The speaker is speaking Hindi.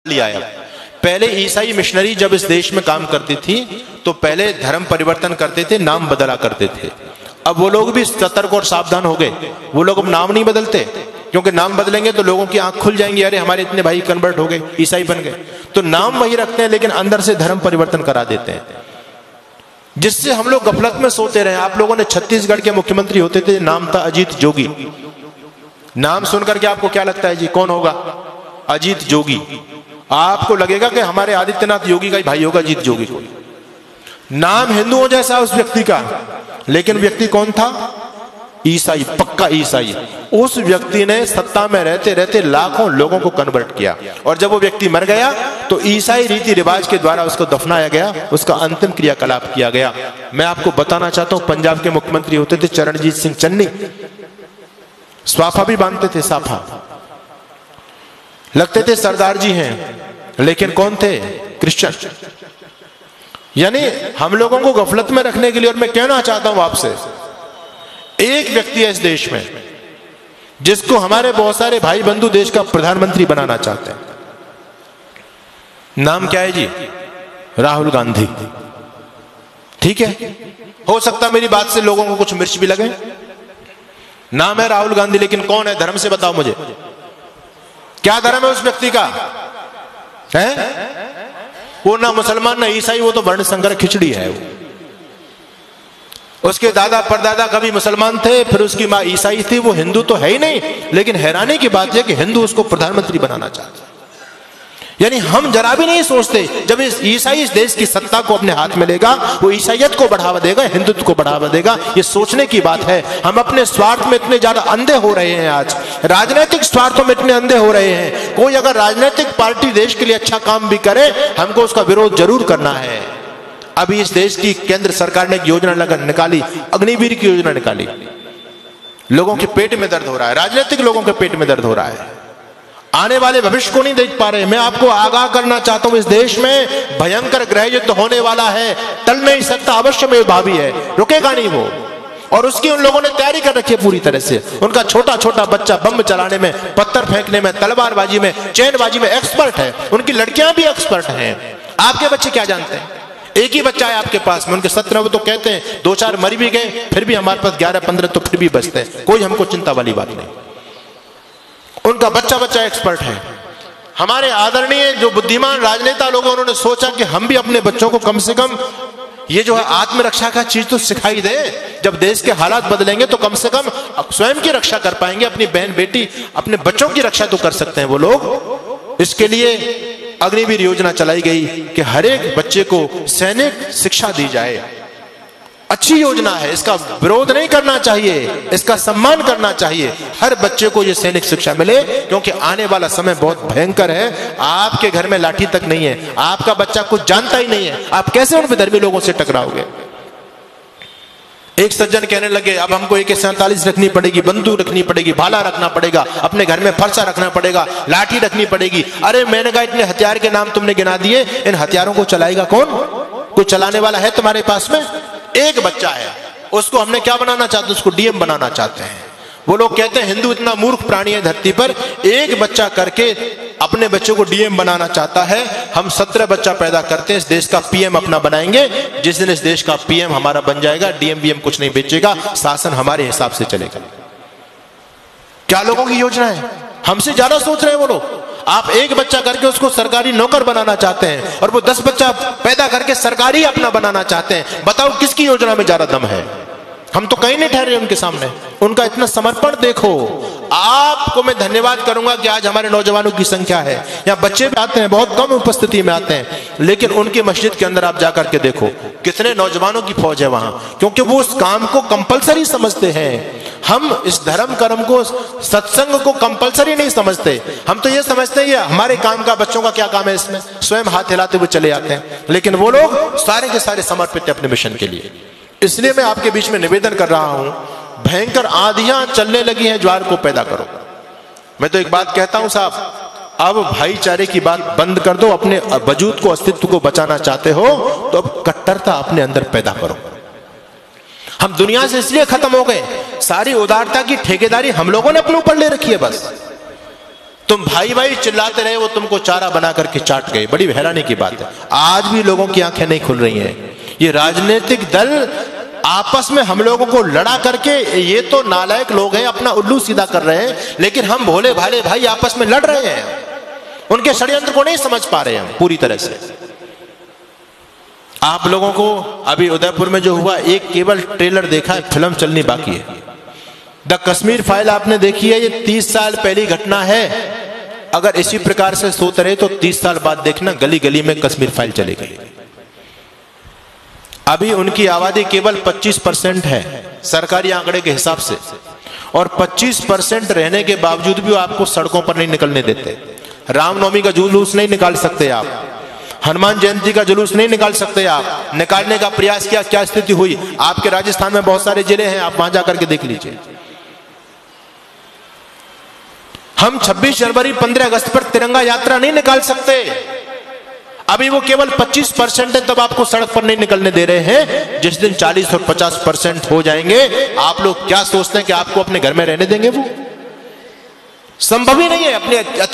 लिया है। पहले ईसाई मिशनरी जब इस देश में काम करती थी तो पहले धर्म परिवर्तन करते थे, नाम बदला करते थे। अब वो लोग भी सतर्क और सावधान हो गए। वो लोग अब नाम नहीं बदलते, क्योंकि नाम बदलेंगे तो लोगों की आंख खुल जाएंगी, अरे हमारे इतने भाई कन्वर्ट हो गए, ईसाई बन गए। तो नाम वही रखते हैं लेकिन अंदर से धर्म परिवर्तन करा देते हैं, जिससे हम लोग गफलत में सोते रहे। आप लोगों ने छत्तीसगढ़ के मुख्यमंत्री होते थे, नाम था अजीत जोगी। नाम सुनकर के आपको क्या लगता है जी, कौन होगा? अजीत जोगी। आपको लगेगा कि हमारे आदित्यनाथ योगी का ही भाई होगा अजीत जोगी को। नाम हिंदुओं जैसा उस व्यक्ति का, लेकिन व्यक्ति कौन था? ईसाई, पक्का ईसाई। उस व्यक्ति ने सत्ता में रहते रहते लाखों लोगों को कन्वर्ट किया, और जब वो व्यक्ति मर गया तो ईसाई रीति रिवाज के द्वारा उसको दफनाया गया, उसका अंतिम क्रियाकलाप किया गया। मैं आपको बताना चाहता हूं, पंजाब के मुख्यमंत्री होते थे चरणजीत सिंह चन्नी, स्वाफा भी बांधते थे, साफा लगते थे, सरदार जी हैं, लेकिन कौन थे? क्रिश्चियन। यानी हम लोगों को गफलत में रखने के लिए। और मैं कहना चाहता हूं आपसे, एक व्यक्ति है इस देश में जिसको हमारे बहुत सारे भाई बंधु देश का प्रधानमंत्री बनाना चाहते हैं। नाम क्या है जी? राहुल गांधी। ठीक है, हो सकता है मेरी बात से लोगों को कुछ मिर्च भी लगे। नाम है राहुल गांधी, लेकिन कौन है? धर्म से बताओ मुझे, क्या धर्म है उस व्यक्ति का? है वो ना मुसलमान ना ईसाई, वो तो वर्ण संकर खिचड़ी है। उसके दादा परदादा कभी मुसलमान थे, फिर उसकी मां ईसाई थी, वो हिंदू तो है ही नहीं। लेकिन हैरानी की बात यह कि हिंदू उसको प्रधानमंत्री बनाना चाहते हैं। यानी हम जरा भी नहीं सोचते, जब इस ईसाई इस देश की सत्ता को अपने हाथ में लेगा, वो ईसाइयत को बढ़ावा देगा, हिंदुत्व को बढ़ावा देगा। ये सोचने की बात है। हम अपने स्वार्थ में इतने ज्यादा अंधे हो रहे हैं, आज राजनीतिक स्वार्थों में इतने अंधे हो रहे हैं। कोई अगर राजनीतिक पार्टी देश के लिए अच्छा काम भी करे, हमको उसका विरोध जरूर करना है। अभी इस देश की केंद्र सरकार ने एक योजना निकाली, अग्निवीर की योजना निकाली। लोगों के पेट में दर्द हो रहा है, राजनीतिक लोगों के पेट में दर्द हो रहा है, आने वाले भविष्य को नहीं देख पा रहे। मैं आपको आगाह करना चाहता हूं, इस देश में भयंकर गृह युद्ध होने वाला है, टल नहीं सकता, अवश्य में भावी है, रुकेगा नहीं वो। और उसकी उन लोगों ने तैयारी कर रखी है पूरी तरह से। उनका छोटा छोटा बच्चा बम चलाने में, पत्थर फेंकने में, तलवारबाजी में, चैनबाजी में एक्सपर्ट है। उनकी लड़कियां भी एक्सपर्ट हैं। आपके बच्चे क्या जानते हैं? एक ही बच्चा है आपके पास में, उनके 17 वो तो कहते हैं 2-4 मर भी गए, फिर भी हमारे पास 11-15 तो फिर भी बचते हैं। कोई हमको चिंता वाली बात नहीं। उनका बच्चा बच्चा एक्सपर्ट है। हमारे आदरणीय जो बुद्धिमान राजनेता लोग, उन्होंने सोचा कि हम भी अपने बच्चों को कम से कम ये जो है आत्मरक्षा का चीज तो सिखाई दे। जब देश के हालात बदलेंगे तो कम से कम स्वयं की रक्षा कर पाएंगे, अपनी बहन बेटी अपने बच्चों की रक्षा तो कर सकते हैं वो लोग। इसके लिए अग्निवीर योजना चलाई गई कि हर एक बच्चे को सैनिक शिक्षा दी जाए। अच्छी योजना है, इसका विरोध नहीं करना चाहिए, इसका सम्मान करना चाहिए। हर बच्चे को यह सैनिक शिक्षा मिले, क्योंकि आने वाला समय बहुत भयंकर है। आपके घर में लाठी तक नहीं है, आपका बच्चा कुछ जानता ही नहीं है, आप कैसे उन विधर्मी लोगों से टकराओगे? एक सज्जन कहने लगे, अब हमको AK-47 रखनी पड़ेगी, बंदूक रखनी पड़ेगी, भाला रखना पड़ेगा, अपने घर में फरसा रखना पड़ेगा, लाठी रखनी पड़ेगी। अरे मैंने कहा, इतने हथियार के नाम तुमने गिना दिए, इन हथियारों को चलाएगा कौन? कोई चलाने वाला है तुम्हारे पास में? एक बच्चा है, उसको हमने क्या बनाना चाहते हैं? उसको DM बनाना चाहते हैं। वो लोग कहते हैं हिंदू इतना मूर्ख प्राणी है धरती पर, एक बच्चा करके अपने बच्चों को DM बनाना चाहता है। हम 17 बच्चा पैदा करते हैं, इस देश का PM अपना बनाएंगे। जिस दिन इस देश का PM हमारा बन जाएगा, DM कुछ नहीं बेचेगा, शासन हमारे हिसाब से चलेगा। क्या लोगों की योजना है? हमसे ज्यादा सोच रहे हैं वो लोग। आप एक बच्चा करके उसको सरकारी नौकर बनाना चाहते हैं, और वो 10 बच्चा पैदा करके सरकारी अपना बनाना चाहते हैं। बताओ किसकी योजना में ज्यादा दम है? हम तो कहीं नहीं ठहरे उनके सामने। उनका इतना समर्पण देखो। आपको मैं धन्यवाद करूंगा कि आज हमारे नौजवानों की संख्या है, यहाँ बच्चे भी आते हैं, बहुत कम उपस्थिति में आते हैं, लेकिन उनकी मस्जिद के अंदर आप जाकर के देखो कितने नौजवानों की फौज है वहां, क्योंकि वो उस काम को कंपलसरी समझते हैं। हम इस धर्म कर्म को, सत्संग को कंपलसरी नहीं समझते। हम तो ये समझते हैं हमारे काम का, बच्चों का क्या काम है इसमें, स्वयं हाथ हिलाते हुए चले जाते हैं। लेकिन वो लोग सारे के सारे समर्पित है अपने मिशन के लिए। इसलिए मैं आपके बीच में निवेदन कर रहा हूं, भयंकर आंधियां चलने लगी हैं, ज्वार को पैदा करो। मैं तो एक बात कहता हूं साहब, अब भाईचारे की बात बंद कर दो। अपने वजूद को, अस्तित्व को बचाना चाहते हो तो अब कट्टरता अपने अंदर पैदा करो। हम दुनिया से इसलिए खत्म हो गए, सारी उदारता की ठेकेदारी हम लोगों ने अपने ऊपर ले रखी है बस। तुम भाई भाई चिल्लाते रहे, वो तुमको चारा बना करके चाट गए। बड़ी हैरानी की बात है, आज भी लोगों की आंखें नहीं खुल रही हैं। ये राजनीतिक दल आपस में हम लोगों को लड़ा करके, ये तो नालायक लोग हैं, अपना उल्लू सीधा कर रहे हैं, लेकिन हम भोले भाले भाई आपस में लड़ रहे हैं। उनके षड्यंत्र को नहीं समझ पा रहे हम पूरी तरह से। आप लोगों को अभी उदयपुर में जो हुआ, एक केवल ट्रेलर देखा है, फिल्म चलनी बाकी है। द कश्मीर फाइल आपने देखी है, ये 30 साल पहली घटना है। अगर इसी प्रकार से सोते रहे तो 30 साल बाद देखना गली गली में कश्मीर फाइल चलेगी। अभी उनकी आबादी केवल 25% है सरकारी आंकड़े के हिसाब से, और 25% रहने के बावजूद भी वो आपको सड़कों पर नहीं निकलने देते। रामनवमी का जुलूस नहीं निकाल सकते आप, हनुमान जयंती का जुलूस नहीं निकाल सकते आप। निकालने का प्रयास किया, क्या स्थिति हुई। आपके राजस्थान में बहुत सारे जिले हैं, आप वहां जाकर के देख लीजिए। हम 26 जनवरी 15 अगस्त पर तिरंगा यात्रा नहीं निकाल सकते। अभी वो केवल 25% है, तब आपको सड़क पर नहीं निकलने दे रहे हैं। जिस दिन 40 और 50% हो जाएंगे, आप लोग क्या सोचते हैं कि आपको अपने घर में रहने देंगे? वो संभव ही नहीं है। अपने